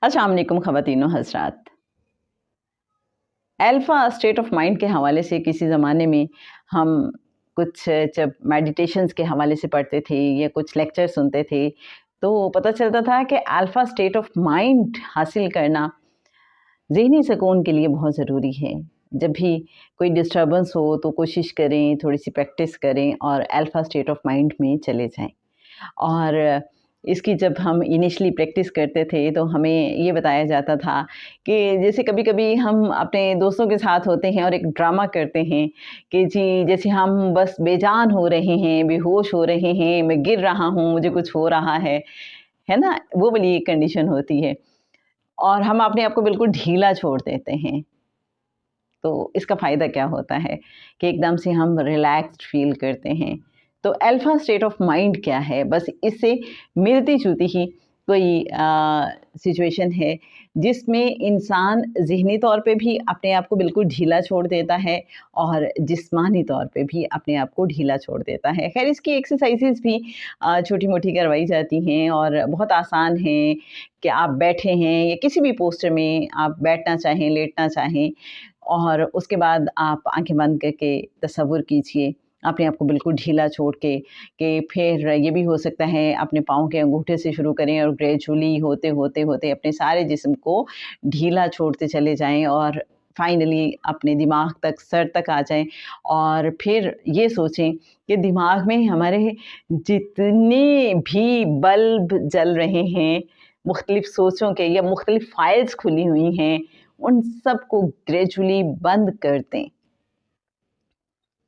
السلام علیکم خواتین و حضرات۔ الفا اسٹیٹ آف مائنڈ کے حوالے سے کسی زمانے میں ہم کچھ جب میڈیٹیشنز کے حوالے سے پڑھتے تھے یا کچھ لیکچر سنتے تھے تو پتہ چلتا تھا کہ الفا اسٹیٹ آف مائنڈ حاصل کرنا ذہنی سکون کے لیے بہت ضروری ہے۔ جب بھی کوئی ڈسٹربنس ہو تو کوشش کریں، تھوڑی سی پریکٹس کریں اور الفا اسٹیٹ آف مائنڈ میں چلے جائیں۔ اور اس کی جب ہم انیشلی پریکٹس کرتے تھے تو ہمیں یہ بتایا جاتا تھا کہ جیسے کبھی کبھی ہم اپنے دوستوں کے ساتھ ہوتے ہیں اور ایک ڈرامہ کرتے ہیں کہ جی جیسے ہم بس بے جان ہو رہے ہیں، بے ہوش ہو رہے ہیں، میں گر رہا ہوں، مجھے کچھ ہو رہا ہے نا، وہ والی ایک کنڈیشن ہوتی ہے اور ہم اپنے آپ کو بالکل ڈھیلا چھوڑ دیتے ہیں۔ تو اس کا فائدہ کیا ہوتا ہے کہ ایک دم سے ہم ریلیکسڈ فیل کرتے ہیں۔ تو الفا اسٹیٹ آف مائنڈ کیا ہے؟ بس اس سے ملتی جلتی ہی کوئی سچویشن ہے جس میں انسان ذہنی طور پہ بھی اپنے آپ کو بالکل ڈھیلا چھوڑ دیتا ہے اور جسمانی طور پہ بھی اپنے آپ کو ڈھیلا چھوڑ دیتا ہے۔ خیر اس کی ایکسرسائزز بھی چھوٹی موٹی کروائی جاتی ہیں اور بہت آسان ہیں کہ آپ بیٹھے ہیں یا کسی بھی پوسچر میں آپ بیٹھنا چاہیں، لیٹنا چاہیں، اور اس کے بعد آپ آنکھیں بند کر کے تصور کیجئے اپنے آپ کو بالکل ڈھیلا چھوڑ کے کہ پھر یہ بھی ہو سکتا ہے اپنے پاؤں کے انگوٹھے سے شروع کریں اور گریجولی ہوتے ہوتے ہوتے اپنے سارے جسم کو ڈھیلا چھوڑتے چلے جائیں اور فائنلی اپنے دماغ تک، سر تک آ جائیں اور پھر یہ سوچیں کہ دماغ میں ہمارے جتنے بھی بلب جل رہے ہیں مختلف سوچوں کے یا مختلف فائلز کھلی ہوئی ہیں ان سب کو گریجولی بند کر دیں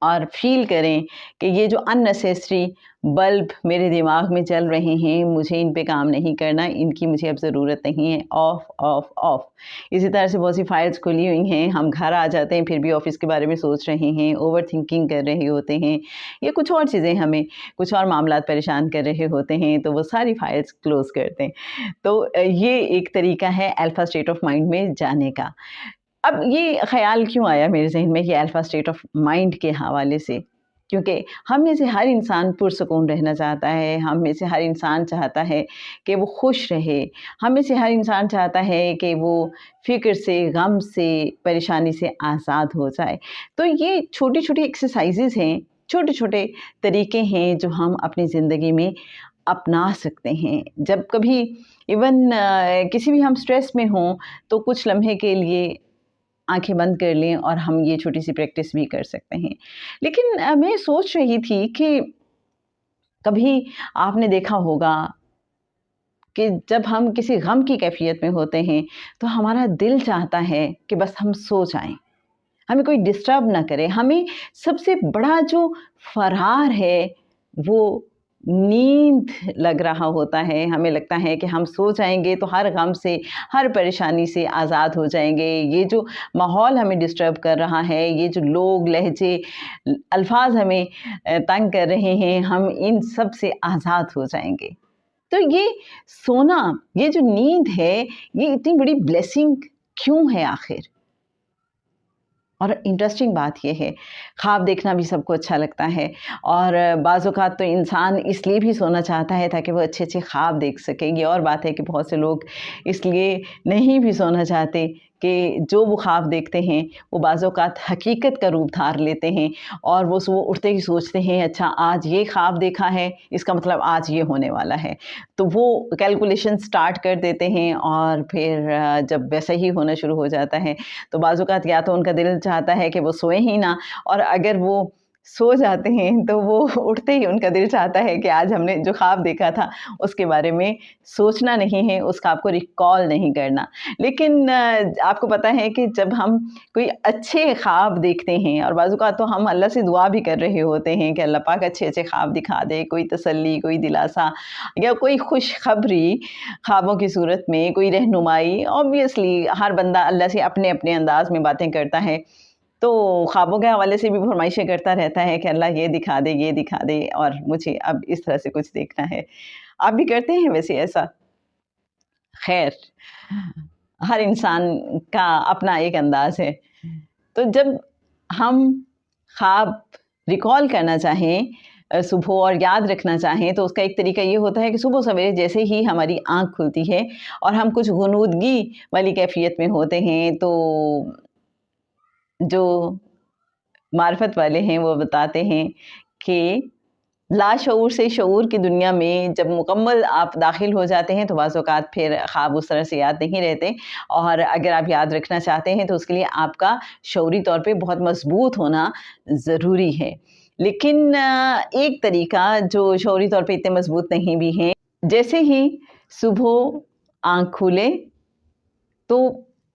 اور فیل کریں کہ یہ جو اننیسیسری بلب میرے دماغ میں چل رہے ہیں مجھے ان پہ کام نہیں کرنا، ان کی مجھے اب ضرورت نہیں ہے، آف آف آف۔ اسی طرح سے بہت سی فائلز کھلی ہوئی ہیں، ہم گھر آ جاتے ہیں پھر بھی آفس کے بارے میں سوچ رہے ہیں، اوور تھنکنگ کر رہے ہوتے ہیں یا کچھ اور چیزیں ہمیں کچھ اور معاملات پریشان کر رہے ہوتے ہیں تو وہ ساری فائلز کلوز کر دیں۔ تو یہ ایک طریقہ ہے الفا اسٹیٹ آف مائنڈ میں جانے کا۔ اب یہ خیال کیوں آیا میرے ذہن میں کہ الفا اسٹیٹ آف مائنڈ کے حوالے سے؟ کیونکہ ہم میں سے ہر انسان پرسکون رہنا چاہتا ہے، ہم میں سے ہر انسان چاہتا ہے کہ وہ خوش رہے، ہم میں سے ہر انسان چاہتا ہے کہ وہ فکر سے، غم سے، پریشانی سے آزاد ہو جائے۔ تو یہ چھوٹی چھوٹی ایکسرسائزز ہیں، چھوٹے چھوٹے طریقے ہیں جو ہم اپنی زندگی میں اپنا سکتے ہیں۔ جب کبھی ایون کسی بھی ہم سٹریس میں ہوں تو کچھ لمحے کے لیے آنکھیں بند کر لیں اور ہم یہ چھوٹی سی پریکٹس بھی کر سکتے ہیں۔ لیکن میں سوچ رہی تھی کہ کبھی آپ نے دیکھا ہوگا کہ جب ہم کسی غم کی کیفیت میں ہوتے ہیں تو ہمارا دل چاہتا ہے کہ بس ہم سو جائیں، ہمیں کوئی ڈسٹرب نہ کرے۔ ہمیں سب سے بڑا جو فرار ہے وہ نیند لگ رہا ہوتا ہے، ہمیں لگتا ہے کہ ہم سو جائیں گے تو ہر غم سے، ہر پریشانی سے آزاد ہو جائیں گے۔ یہ جو ماحول ہمیں ڈسٹرب کر رہا ہے، یہ جو لوگ، لہجے، الفاظ ہمیں تنگ کر رہے ہیں، ہم ان سب سے آزاد ہو جائیں گے۔ تو یہ سونا، یہ جو نیند ہے، یہ اتنی بڑی بلیسنگ کیوں ہے آخر؟ اور انٹرسٹنگ بات یہ ہے، خواب دیکھنا بھی سب کو اچھا لگتا ہے اور بعض اوقات تو انسان اس لیے بھی سونا چاہتا ہے تاکہ وہ اچھے اچھے خواب دیکھ سکے۔ یہ اور بات ہے کہ بہت سے لوگ اس لیے نہیں بھی سونا چاہتے کہ جو وہ خواب دیکھتے ہیں وہ بعض اوقات حقیقت کا روپ دھار لیتے ہیں اور وہ صبح اٹھتے ہی سوچتے ہیں اچھا آج یہ خواب دیکھا ہے، اس کا مطلب آج یہ ہونے والا ہے، تو وہ کیلکولیشن سٹارٹ کر دیتے ہیں اور پھر جب ویسا ہی ہونا شروع ہو جاتا ہے تو بعض اوقات یا تو ان کا دل چاہتا ہے کہ وہ سوئیں ہی نہ، اور اگر وہ سو جاتے ہیں تو وہ اٹھتے ہی ان کا دل چاہتا ہے کہ آج ہم نے جو خواب دیکھا تھا اس کے بارے میں سوچنا نہیں ہے، اس خواب کو ریکال نہیں کرنا۔ لیکن آپ کو پتہ ہے کہ جب ہم کوئی اچھے خواب دیکھتے ہیں، اور بعض اوقات تو ہم اللہ سے دعا بھی کر رہے ہوتے ہیں کہ اللہ پاک اچھے اچھے خواب دکھا دے، کوئی تسلی، کوئی دلاسا یا کوئی خوشخبری خوابوں کی صورت میں، کوئی رہنمائی۔ آبویسلی ہر بندہ اللہ سے اپنے اپنے انداز میں باتیں کرتا ہے تو خوابوں کے حوالے سے بھی فرمائشیں کرتا رہتا ہے کہ اللہ یہ دکھا دے، یہ دکھا دے، اور مجھے اب اس طرح سے کچھ دیکھنا ہے۔ آپ بھی کرتے ہیں ویسے ایسا؟ خیر ہر انسان کا اپنا ایک انداز ہے۔ تو جب ہم خواب ریکال کرنا چاہیں صبح اور یاد رکھنا چاہیں تو اس کا ایک طریقہ یہ ہوتا ہے کہ صبح سویرے جیسے ہی ہماری آنکھ کھلتی ہے اور ہم کچھ غنودگی والی کیفیت میں ہوتے ہیں تو جو معرفت والے ہیں وہ بتاتے ہیں کہ لاشعور سے شعور کی دنیا میں جب مکمل آپ داخل ہو جاتے ہیں تو بعض اوقات پھر خواب اس طرح سے یاد نہیں رہتے، اور اگر آپ یاد رکھنا چاہتے ہیں تو اس کے لیے آپ کا شعوری طور پہ بہت مضبوط ہونا ضروری ہے۔ لیکن ایک طریقہ جو شعوری طور پہ اتنے مضبوط نہیں بھی ہیں، جیسے ہی صبح آنکھ کھولے تو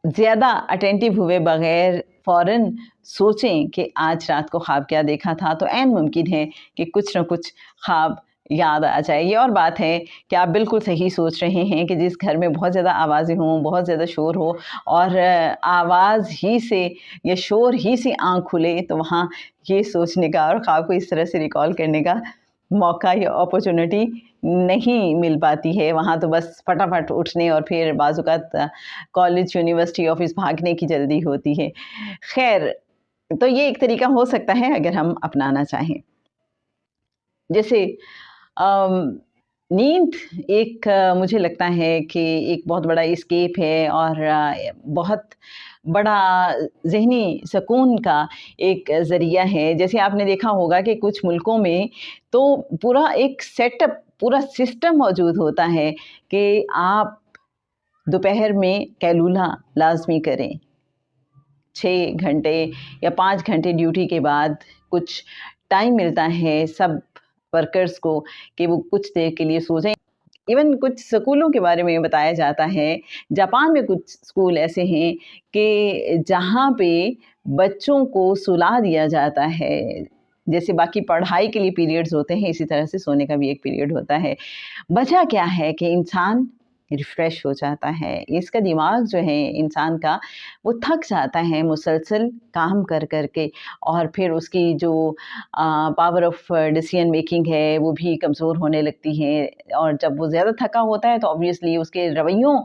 زیادہ اٹینٹیو ہوئے بغیر فوراً سوچیں کہ آج رات کو خواب کیا دیکھا تھا، تو عین ممکن ہے کہ کچھ نہ کچھ خواب یاد آ جائے۔ یہ اور بات ہے کہ آپ بالکل صحیح سوچ رہے ہیں کہ جس گھر میں بہت زیادہ آوازیں ہوں، بہت زیادہ شور ہو اور آواز ہی سے یا شور ہی سے آنکھ کھلے تو وہاں یہ سوچنے کا اور خواب کو اس طرح سے ریکال کرنے کا موقع یا اپرچونٹی نہیں مل پاتی ہے۔ وہاں تو بس فٹافٹ اٹھنے اور پھر بعض اوقات کالج، یونیورسٹی، آفس بھاگنے کی جلدی ہوتی ہے۔ خیر، تو یہ ایک طریقہ ہو سکتا ہے اگر ہم اپنانا چاہیں۔ جیسے نیند ایک مجھے لگتا ہے کہ ایک بہت بڑا اسکیپ ہے اور بہت بڑا ذہنی سکون کا ایک ذریعہ ہے۔ جیسے آپ نے دیکھا ہوگا کہ کچھ ملکوں میں تو پورا ایک سیٹ اپ، پورا سسٹم موجود ہوتا ہے کہ آپ دوپہر میں قیلولہ لازمی کریں، 6 گھنٹے یا 5 گھنٹے ڈیوٹی کے بعد کچھ ٹائم ملتا ہے سب ورکرز کو کہ وہ کچھ دیر کے لیے سو جائیں۔ ایون کچھ سکولوں کے بارے میں بتایا جاتا ہے، جاپان میں کچھ سکول ایسے ہیں کہ جہاں پہ بچوں کو سلا دیا جاتا ہے، جیسے باقی پڑھائی کے لیے پیریڈز ہوتے ہیں اسی طرح سے سونے کا بھی ایک پیریڈ ہوتا ہے۔ وجہ کیا ہے کہ انسان ریفریش ہو جاتا ہے، اس کا دماغ جو ہے انسان کا وہ تھک جاتا ہے مسلسل کام کر کر کے، اور پھر اس کی جو پاور آف ڈیسیژن میکنگ ہے وہ بھی کمزور ہونے لگتی ہے، اور جب وہ زیادہ تھکا ہوتا ہے تو آبویسلی اس کے رویوں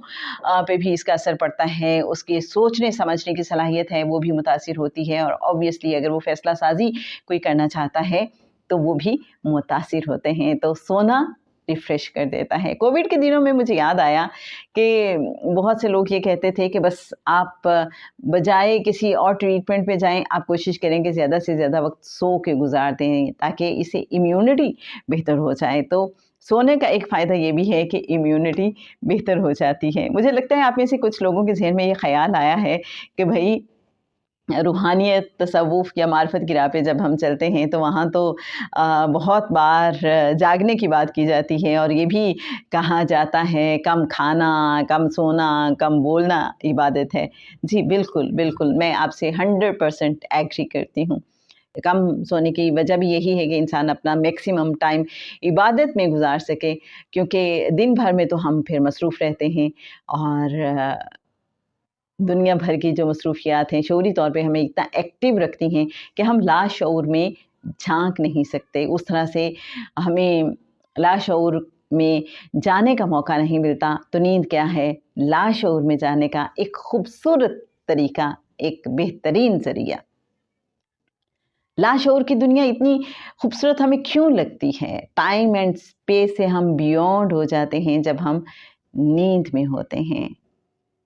پہ بھی اس کا اثر پڑتا ہے، اس کے سوچنے سمجھنے کی صلاحیت ہے وہ بھی متاثر ہوتی ہے، اور آبویسلی اگر وہ فیصلہ سازی کوئی کرنا چاہتا ہے تو وہ بھی متاثر ہوتے ہیں۔ تو سونا ریفریش کر دیتا ہے۔ کووڈ کے دنوں میں مجھے یاد آیا کہ بہت سے لوگ یہ کہتے تھے کہ بس آپ بجائے کسی اور ٹریٹمنٹ پہ جائیں، آپ کوشش کریں کہ زیادہ سے زیادہ وقت سو کے گزار دیں تاکہ اسے امیونٹی بہتر ہو جائے۔ تو سونے کا ایک فائدہ یہ بھی ہے کہ امیونٹی بہتر ہو جاتی ہے۔ مجھے لگتا ہے آپ میں سے کچھ لوگوں کے ذہن میں یہ خیال آیا ہے کہ بھائی روحانیت، تصوف یا معرفت کی راہ پہ جب ہم چلتے ہیں تو وہاں تو بہت بار جاگنے کی بات کی جاتی ہے، اور یہ بھی کہا جاتا ہے کم کھانا، کم سونا، کم بولنا عبادت ہے۔ جی بالکل بالکل، میں آپ سے 100% ایگری کرتی ہوں۔ کم سونے کی وجہ بھی یہی ہے کہ انسان اپنا میکسیمم ٹائم عبادت میں گزار سکے، کیونکہ دن بھر میں تو ہم پھر مصروف رہتے ہیں، اور دنیا بھر کی جو مصروفیات ہیں شعوری طور پہ ہمیں اتنا ایکٹیو رکھتی ہیں کہ ہم لاشعور میں جھانک نہیں سکتے، اس طرح سے ہمیں لاشعور میں جانے کا موقع نہیں ملتا۔ تو نیند کیا ہے؟ لاشعور میں جانے کا ایک خوبصورت طریقہ، ایک بہترین ذریعہ۔ لاشعور کی دنیا اتنی خوبصورت ہمیں کیوں لگتی ہے؟ ٹائم اینڈ اسپیس سے ہم بیونڈ ہو جاتے ہیں جب ہم نیند میں ہوتے ہیں۔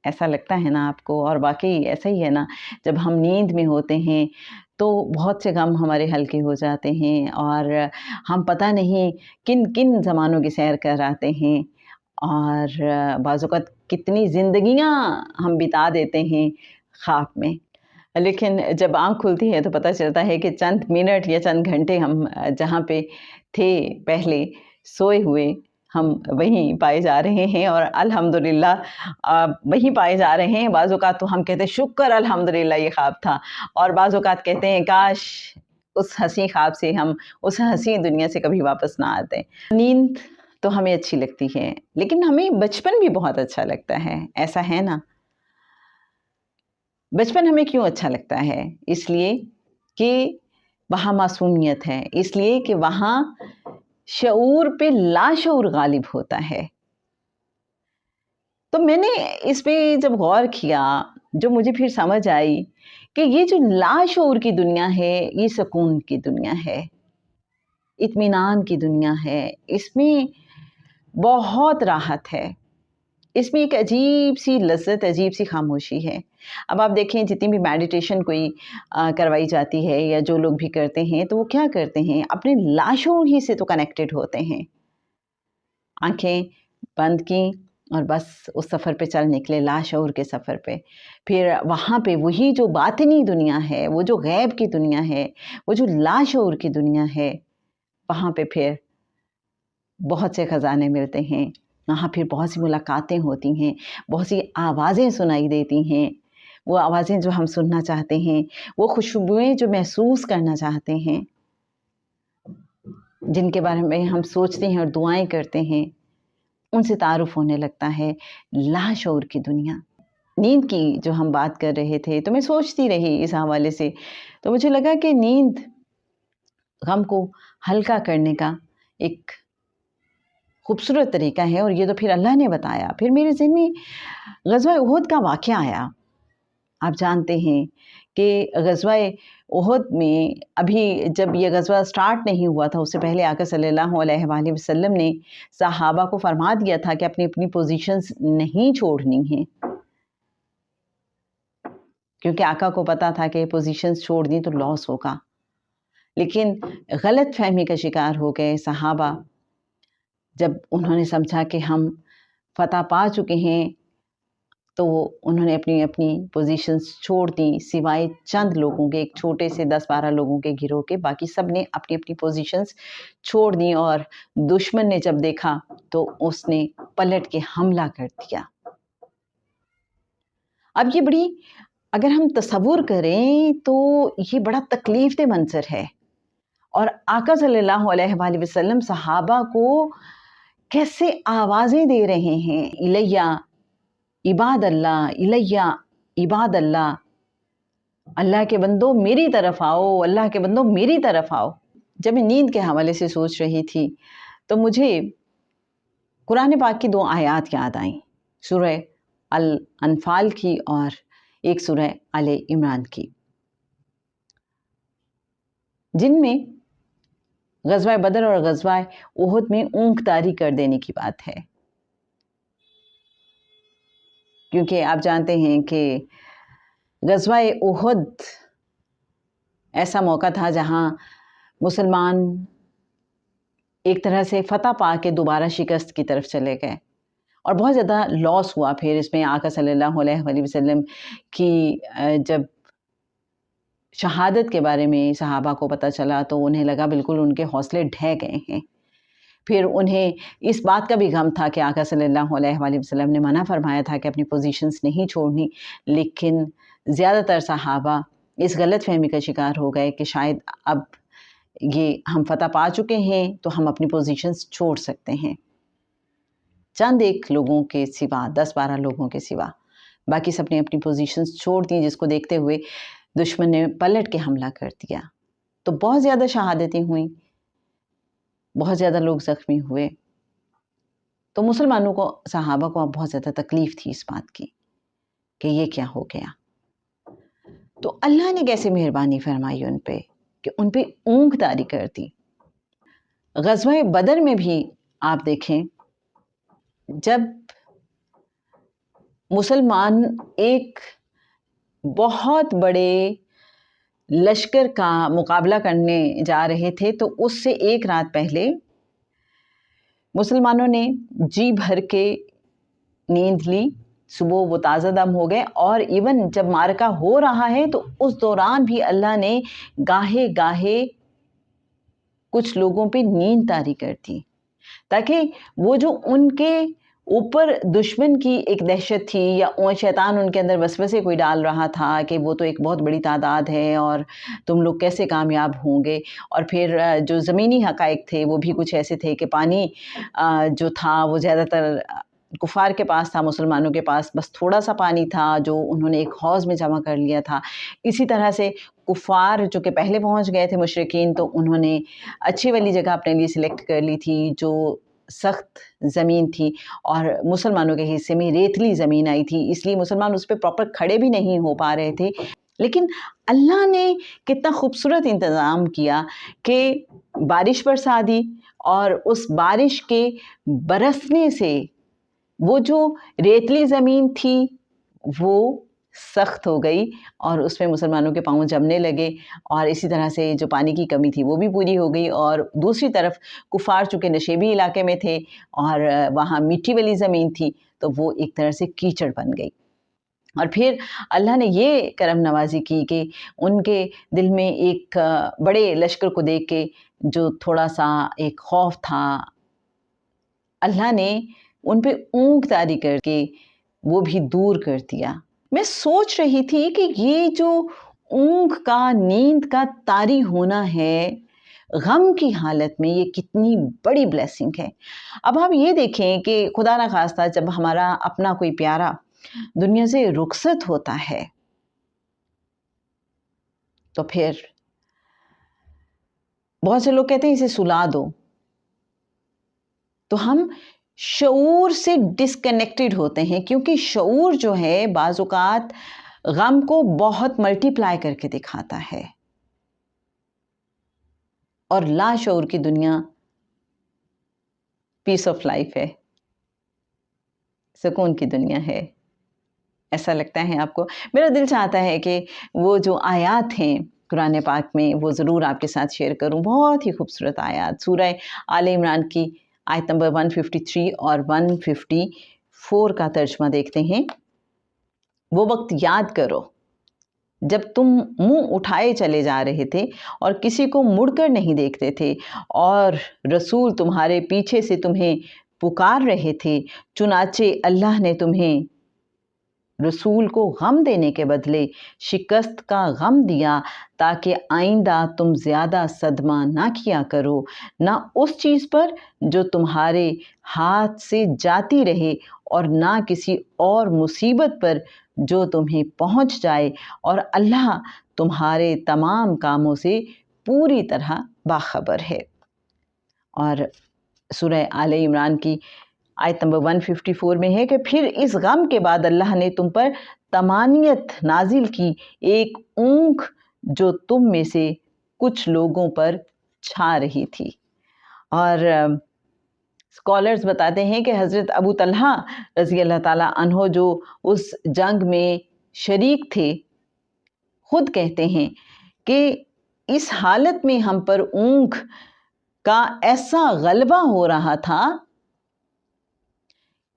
ایسا لگتا ہے نا آپ کو؟ اور باقی ایسا ہی ہے نا، جب ہم نیند میں ہوتے ہیں تو بہت سے غم ہمارے ہلکے ہو جاتے ہیں، اور ہم پتہ نہیں کن کن زمانوں کی سیر کر آتے ہیں، اور بعض اوقات کتنی زندگیاں ہم بتا دیتے ہیں خواب میں۔ لیکن جب آنکھ کھلتی ہے تو پتہ چلتا ہے کہ چند منٹ یا چند گھنٹے ہم جہاں پہ تھے پہلے سوئے ہوئے، ہم وہیں پائے جا رہے ہیں، اور الحمدللہ وہیں پائے جا رہے ہیں۔ بعض اوقات تو ہم کہتے ہیں شکر الحمدللہ یہ خواب تھا، اور بعض اوقات کہتے ہیں کاش اس حسین خواب سے ہم اس حسین دنیا سے کبھی واپس نہ آتے۔ نیند تو ہمیں اچھی لگتی ہے، لیکن ہمیں بچپن بھی بہت اچھا لگتا ہے، ایسا ہے نا؟ بچپن ہمیں کیوں اچھا لگتا ہے؟ اس لیے کہ وہاں معصومیت ہے، اس لیے کہ وہاں شعور پہ لاشعور غالب ہوتا ہے۔ تو میں نے اس پہ جب غور کیا، جو مجھے پھر سمجھ آئی کہ یہ جو لاشعور کی دنیا ہے یہ سکون کی دنیا ہے۔ اطمینان کی دنیا ہے، اس میں بہت راحت ہے، اس میں ایک عجیب سی لذت، عجیب سی خاموشی ہے۔ اب آپ دیکھیں جتنی بھی میڈیٹیشن کوئی کروائی جاتی ہے یا جو لوگ بھی کرتے ہیں تو وہ کیا کرتے ہیں، اپنے لاشعور ہی سے تو کنیکٹڈ ہوتے ہیں، آنکھیں بند کیں اور بس اس سفر پہ چل نکلے، لاشعور کے سفر پہ۔ پھر وہاں پہ وہی جو باطنی دنیا ہے، وہ جو غیب کی دنیا ہے، وہ جو لاشعور کی دنیا ہے، وہاں پہ پھر بہت سے خزانے ملتے ہیں، وہاں پھر بہت سی ملاقاتیں ہوتی ہیں، بہت سی آوازیں سنائی دیتی ہیں، وہ آوازیں جو ہم سننا چاہتے ہیں، وہ خوشبوئیں جو محسوس کرنا چاہتے ہیں، جن کے بارے میں ہم سوچتے ہیں اور دعائیں کرتے ہیں، ان سے تعارف ہونے لگتا ہے۔ لاشعور کی دنیا، نیند کی جو ہم بات کر رہے تھے تو میں سوچتی رہی اس حوالے سے، تو مجھے لگا کہ نیند غم کو ہلکا کرنے کا ایک خوبصورت طریقہ ہے، اور یہ تو پھر اللہ نے بتایا۔ پھر میرے ذہن میں غزوہ احد کا واقعہ آیا۔ آپ جانتے ہیں کہ غزوہ احد میں ابھی جب یہ غزوہ سٹارٹ نہیں ہوا تھا، اس سے پہلے آقا صلی اللہ علیہ وآلہ وسلم نے صحابہ کو فرما دیا تھا کہ اپنی اپنی پوزیشنز نہیں چھوڑنی ہیں، کیونکہ آقا کو پتا تھا کہ پوزیشنز چھوڑ دیں تو لاس ہوگا۔ لیکن غلط فہمی کا شکار ہو گئے صحابہ، جب انہوں نے سمجھا کہ ہم فتح پا چکے ہیں تو انہوں نے اپنی اپنی پوزیشنز چھوڑ دیں، سوائے چند لوگوں کے، ایک چھوٹے سے 10-12 لوگوں کے گروہ کے، باقی سب نے اپنی اپنی پوزیشنز چھوڑ دیں، اور دشمن نے جب دیکھا تو اس نے پلٹ کے حملہ کر دیا۔ اب یہ بڑی، اگر ہم تصور کریں تو یہ بڑا تکلیف دہ منظر ہے، اور آقا صلی اللہ علیہ وآلہ وسلم صحابہ کو کیسے آوازیں دے رہے ہیں، الیہ عباد اللہ، الیہ عباد اللہ، اللہ کے بندوں میری طرف آؤ، اللہ کے بندوں میری طرف آؤ۔ جب میں نیند کے حوالے سے سوچ رہی تھی تو مجھے قرآن پاک کی 2 آیات یاد آئیں، سورہ الانفال کی اور ایک سورہ آل عمران کی، جن میں غزوہ بدر اور غزوہ احد میں اونک طاری کر دینے کی بات ہے۔ کیونکہ آپ جانتے ہیں کہ غزوہ احد ایسا موقع تھا جہاں مسلمان ایک طرح سے فتح پا کے دوبارہ شکست کی طرف چلے گئے، اور بہت زیادہ لاس ہوا۔ پھر اس میں آقا صلی اللہ علیہ وآلہ وسلم کی جب شہادت کے بارے میں صحابہ کو پتہ چلا تو انہیں لگا بالکل ان کے حوصلے ڈھہ گئے ہیں۔ پھر انہیں اس بات کا بھی غم تھا کہ آقا صلی اللہ علیہ وآلہ وسلم نے منع فرمایا تھا کہ اپنی پوزیشنز نہیں چھوڑنی، لیکن زیادہ تر صحابہ اس غلط فہمی کا شکار ہو گئے کہ شاید اب یہ ہم فتح پا چکے ہیں تو ہم اپنی پوزیشنز چھوڑ سکتے ہیں، چند ایک لوگوں کے سوا، 10-12 لوگوں کے سوا باقی سب نے اپنی پوزیشنز چھوڑ دیں، جس کو دیکھتے ہوئے دشمن نے پلٹ کے حملہ کر دیا۔ تو بہت زیادہ شہادتیں ہوئیں، بہت زیادہ لوگ زخمی ہوئے، تو مسلمانوں کو، صحابہ کو اب بہت زیادہ تکلیف تھی اس بات کی کہ یہ کیا ہو گیا۔ تو اللہ نے کیسے مہربانی فرمائی ان پہ کہ ان پہ اونک طاری کر دی۔ غزوہ بدر میں بھی آپ دیکھیں، جب مسلمان ایک بہت بڑے لشکر کا مقابلہ کرنے جا رہے تھے تو اس سے ایک رات پہلے مسلمانوں نے جی بھر کے نیند لی، صبح وہ تازہ دم ہو گئے، اور ایون جب معرکہ ہو رہا ہے تو اس دوران بھی اللہ نے گاہے گاہے کچھ لوگوں پہ نیند طاری کر دی، تاکہ وہ جو ان کے اوپر دشمن کی ایک دہشت تھی، یا شیطان ان کے اندر وسوسے کوئی ڈال رہا تھا کہ وہ تو ایک بہت بڑی تعداد ہے اور تم لوگ کیسے کامیاب ہوں گے، اور پھر جو زمینی حقائق تھے وہ بھی کچھ ایسے تھے کہ پانی جو تھا وہ زیادہ تر کفار کے پاس تھا، مسلمانوں کے پاس بس تھوڑا سا پانی تھا جو انہوں نے ایک حوض میں جمع کر لیا تھا۔ اسی طرح سے کفار جو کہ پہلے پہنچ گئے تھے مشرکین، تو انہوں نے اچھی والی جگہ اپنے لیے سلیکٹ کر لی تھی جو سخت زمین تھی، اور مسلمانوں کے حصے میں ریتلی زمین آئی تھی، اس لیے مسلمان اس پہ پراپر کھڑے بھی نہیں ہو پا رہے تھے۔ لیکن اللہ نے کتنا خوبصورت انتظام کیا کہ بارش برسا دی اور اس بارش کے برسنے سے وہ جو ریتلی زمین تھی وہ سخت ہو گئی اور اس میں مسلمانوں کے پاؤں جمنے لگے، اور اسی طرح سے جو پانی کی کمی تھی وہ بھی پوری ہو گئی، اور دوسری طرف کفار چونکہ نشیبی علاقے میں تھے اور وہاں مٹی والی زمین تھی تو وہ ایک طرح سے کیچڑ بن گئی۔ اور پھر اللہ نے یہ کرم نوازی کی کہ ان کے دل میں ایک بڑے لشکر کو دیکھ کے جو تھوڑا سا ایک خوف تھا، اللہ نے ان پہ اونگ طاری کر کے وہ بھی دور کر دیا۔ میں سوچ رہی تھی کہ یہ جو اونگ کا، نیند کا طاری ہونا ہے غم کی حالت میں، یہ کتنی بڑی بلیسنگ ہے۔ اب آپ یہ دیکھیں کہ خدا نہ خواستہ جب ہمارا اپنا کوئی پیارا دنیا سے رخصت ہوتا ہے تو پھر بہت سے لوگ کہتے ہیں اسے سلا دو، تو ہم شعور سے ڈسکنیکٹڈ ہوتے ہیں، کیونکہ شعور جو ہے بعض اوقات غم کو بہت ملٹی پلائی کر کے دکھاتا ہے، اور لا شعور کی دنیا پیس آف لائف ہے، سکون کی دنیا ہے۔ ایسا لگتا ہے آپ کو؟ میرا دل چاہتا ہے کہ وہ جو آیات ہیں قرآن پاک میں وہ ضرور آپ کے ساتھ شیئر کروں، بہت ہی خوبصورت آیات۔ سورہ آل عمران کی آیت نمبر 153 اور 154 کا ترجمہ دیکھتے ہیں۔ وہ وقت یاد کرو جب تم منہ اٹھائے چلے جا رہے تھے اور کسی کو مڑ کر نہیں دیکھتے تھے، اور رسول تمہارے پیچھے سے تمہیں پکار رہے تھے، چنانچہ اللہ نے تمہیں رسول کو غم دینے کے بدلے شکست کا غم دیا تاکہ آئندہ تم زیادہ صدمہ نہ کیا کرو، نہ اس چیز پر جو تمہارے ہاتھ سے جاتی رہے اور نہ کسی اور مصیبت پر جو تمہیں پہنچ جائے، اور اللہ تمہارے تمام کاموں سے پوری طرح باخبر ہے۔ اور سورہ آل عمران کی آیت نمبر 154 میں ہے کہ پھر اس غم کے بعد اللہ نے تم پر طمانینت نازل کی، ایک اونگ جو تم میں سے کچھ لوگوں پر چھا رہی تھی۔ اور اسکالرز بتاتے ہیں کہ حضرت ابو طلحہ رضی اللہ تعالیٰ عنہ جو اس جنگ میں شریک تھے، خود کہتے ہیں کہ اس حالت میں ہم پر اونگ کا ایسا غلبہ ہو رہا تھا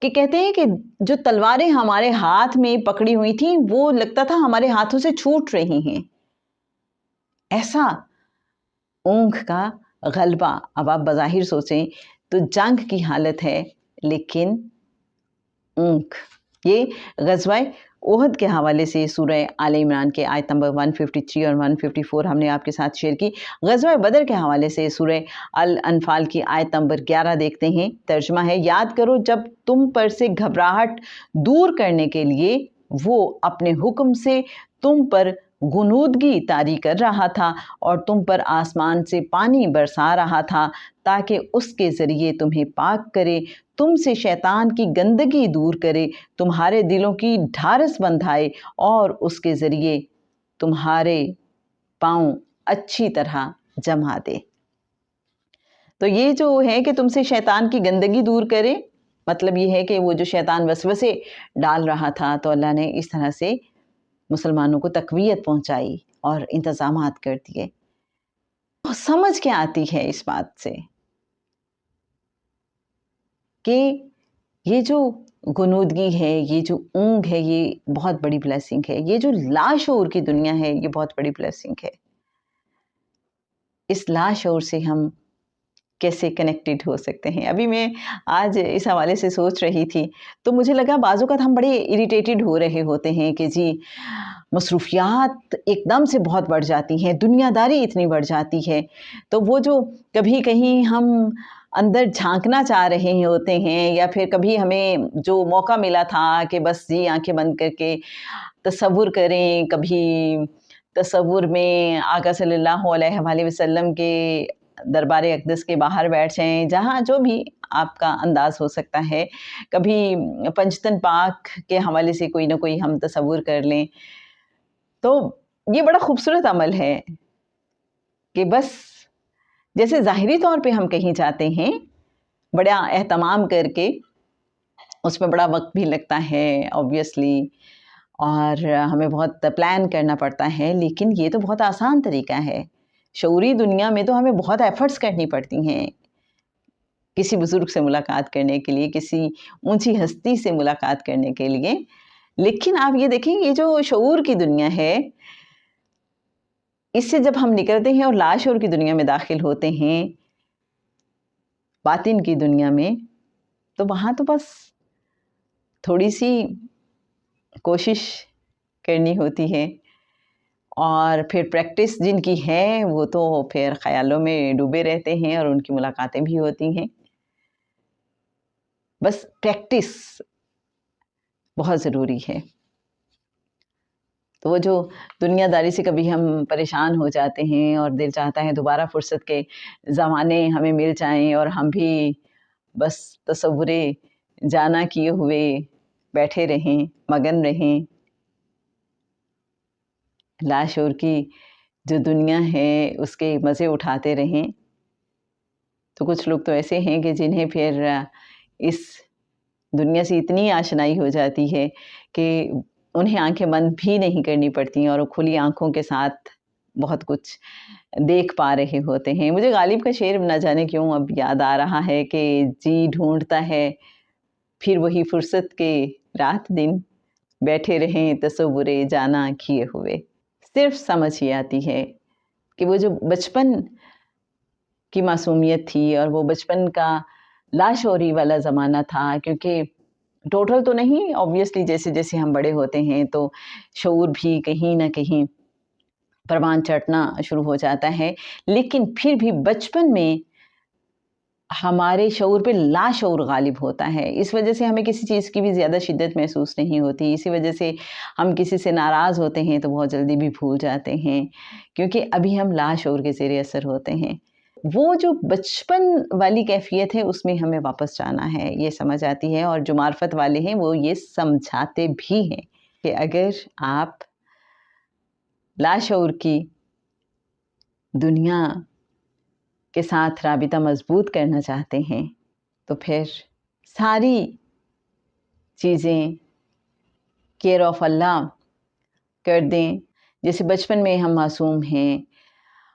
کہ کہتے ہیں کہ جو تلواریں ہمارے ہاتھ میں پکڑی ہوئی تھیں وہ لگتا تھا ہمارے ہاتھوں سے چھوٹ رہی ہیں، ایسا اونگ کا غلبہ۔ اب آپ بظاہر سوچیں تو جنگ کی حالت ہے، لیکن اونگ۔ یہ غزوہ احد کے حوالے سے سورہ آل عمران کے آیت نمبر 153 اور 154 ہم نے آپ کے ساتھ شیئر کی۔ غزوہ بدر کے حوالے سے سورہ الانفال کی آیت نمبر 11 دیکھتے ہیں، ترجمہ ہے، یاد کرو جب تم پر سے گھبراہٹ دور کرنے کے لیے وہ اپنے حکم سے تم پر غنودگی طاری کر رہا تھا اور تم پر آسمان سے پانی برسا رہا تھا تاکہ اس کے ذریعے تمہیں پاک کرے، تم سے شیطان کی گندگی دور کرے، تمہارے دلوں کی ڈھارس بندھائے اور اس کے ذریعے تمہارے پاؤں اچھی طرح جما دے۔ تو یہ جو ہے کہ تم سے شیطان کی گندگی دور کرے، مطلب یہ ہے کہ وہ جو شیطان وسوسے ڈال رہا تھا تو اللہ نے اس طرح سے مسلمانوں کو تقویت پہنچائی اور انتظامات کر دیے۔ سمجھ کے آتی ہے اس بات سے کہ یہ جو غنودگی ہے، یہ جو اونگ ہے، یہ بہت بڑی بلیسنگ ہے، یہ جو لاشعور کی دنیا ہے یہ بہت بڑی بلیسنگ ہے۔ اس لاشعور سے ہم کیسے کنیکٹڈ ہو سکتے ہیں؟ ابھی میں آج اس حوالے سے سوچ رہی تھی تو مجھے لگا بعض اوقات ہم بڑے اریٹیٹڈ ہو رہے ہوتے ہیں کہ جی مصروفیات ایک دم سے بہت بڑھ جاتی ہیں، دنیا داری اتنی بڑھ جاتی ہے، تو وہ جو کبھی کہیں ہم اندر جھانکنا چاہ رہے ہوتے ہیں یا پھر کبھی ہمیں جو موقع ملا تھا کہ بس جی آنکھیں بند کر کے تصور کریں، کبھی تصور میں آقا صلی اللہ علیہ وآلہ وسلم کے دربار اقدس کے باہر بیٹھ جائیں، جہاں جو بھی آپ کا انداز ہو سکتا ہے، کبھی پنجتن پاک کے حوالے سے کوئی نہ کوئی ہم تصور کر لیں، تو یہ بڑا خوبصورت عمل ہے کہ بس جیسے ظاہری طور پہ ہم کہیں جاتے ہیں بڑا اہتمام کر کے، اس میں بڑا وقت بھی لگتا ہے آبویسلی، اور ہمیں بہت پلان کرنا پڑتا ہے، لیکن یہ تو بہت آسان طریقہ ہے۔ شعوری دنیا میں تو ہمیں بہت ایفرٹس کرنی پڑتی ہیں کسی بزرگ سے ملاقات کرنے کے لیے، کسی اونچی ہستی سے ملاقات کرنے کے لیے۔ لیکن آپ یہ دیکھیں، یہ جو شعور کی دنیا ہے، اس سے جب ہم نکلتے ہیں اور لاشعور کی دنیا میں داخل ہوتے ہیں، باطن کی دنیا میں، تو وہاں تو بس تھوڑی سی کوشش کرنی ہوتی ہے، اور پھر پریکٹس جن کی ہے وہ تو پھر خیالوں میں ڈوبے رہتے ہیں اور ان کی ملاقاتیں بھی ہوتی ہیں۔ بس پریکٹس بہت ضروری ہے۔ تو وہ جو دنیا داری سے کبھی ہم پریشان ہو جاتے ہیں اور دل چاہتا ہے دوبارہ فرصت کے زمانے ہمیں مل جائیں اور ہم بھی بس تصور جانا کیے ہوئے بیٹھے رہیں، مگن رہیں، لاشعور کی جو دنیا ہے اس کے مزے اٹھاتے رہیں۔ تو کچھ لوگ تو ایسے ہیں کہ جنہیں پھر اس دنیا سے اتنی آشنائی ہو جاتی ہے کہ انہیں آنکھیں بند بھی نہیں کرنی پڑتی ہیں اور وہ کھلی آنکھوں کے ساتھ بہت کچھ دیکھ پا رہے ہوتے ہیں۔ مجھے غالب کا شعر نہ جانے کیوں اب یاد آ رہا ہے کہ جی ڈھونڈتا ہے پھر وہی فرصت کے رات دن، بیٹھے رہیں تصور جانا کیے ہوئے۔ صرف سمجھ یہ آتی ہے کہ وہ جو بچپن کی معصومیت تھی اور وہ بچپن کا لاشعوری والا زمانہ تھا، کیونکہ ٹوٹل تو نہیں، آبویسلی جیسے جیسے ہم بڑے ہوتے ہیں تو شعور بھی کہیں نہ کہیں پروان چڑھنا شروع ہو جاتا ہے، لیکن پھر بھی بچپن میں ہمارے شعور پہ لاشعور غالب ہوتا ہے۔ اس وجہ سے ہمیں کسی چیز کی بھی زیادہ شدت محسوس نہیں ہوتی، اسی وجہ سے ہم کسی سے ناراض ہوتے ہیں تو بہت جلدی بھی بھول جاتے ہیں، کیونکہ ابھی ہم لاشعور کے زیر اثر ہوتے ہیں۔ وہ جو بچپن والی کیفیت ہے اس میں ہمیں واپس جانا ہے، یہ سمجھ آتی ہے، اور جو معرفت والے ہیں وہ یہ سمجھاتے بھی ہیں کہ اگر آپ لاشعور کی دنیا کے ساتھ رابطہ مضبوط کرنا چاہتے ہیں تو پھر ساری چیزیں کیئر آف اللہ کر دیں۔ جیسے بچپن میں ہم معصوم ہیں،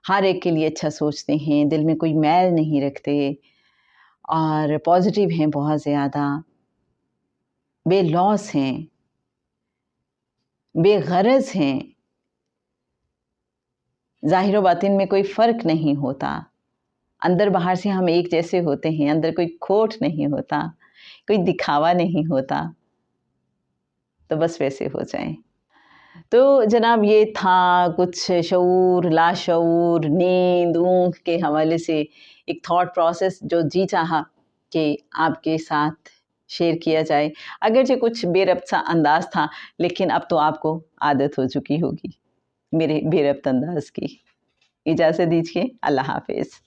ہر ایک کے لیے اچھا سوچتے ہیں، دل میں کوئی میل نہیں رکھتے، اور پازیٹیو ہیں بہت زیادہ، بے لوث ہیں، بے غرض ہیں، ظاہر و باطن میں کوئی فرق نہیں ہوتا، اندر باہر سے ہم ایک جیسے ہوتے ہیں، اندر کوئی کھوٹ نہیں ہوتا، کوئی دکھاوا نہیں ہوتا، تو بس ویسے ہو جائیں۔ تو جناب یہ تھا کچھ شعور، لاشعور، نیند، اونگ کے حوالے سے ایک تھاٹ پروسیس جو جی چاہا کہ آپ کے ساتھ شیئر کیا جائے۔ اگرچہ کچھ بے ربط سا انداز تھا، لیکن اب تو آپ کو عادت ہو چکی ہوگی میرے بے ربط انداز کی۔ اجازت دیجیے، اللہ حافظ۔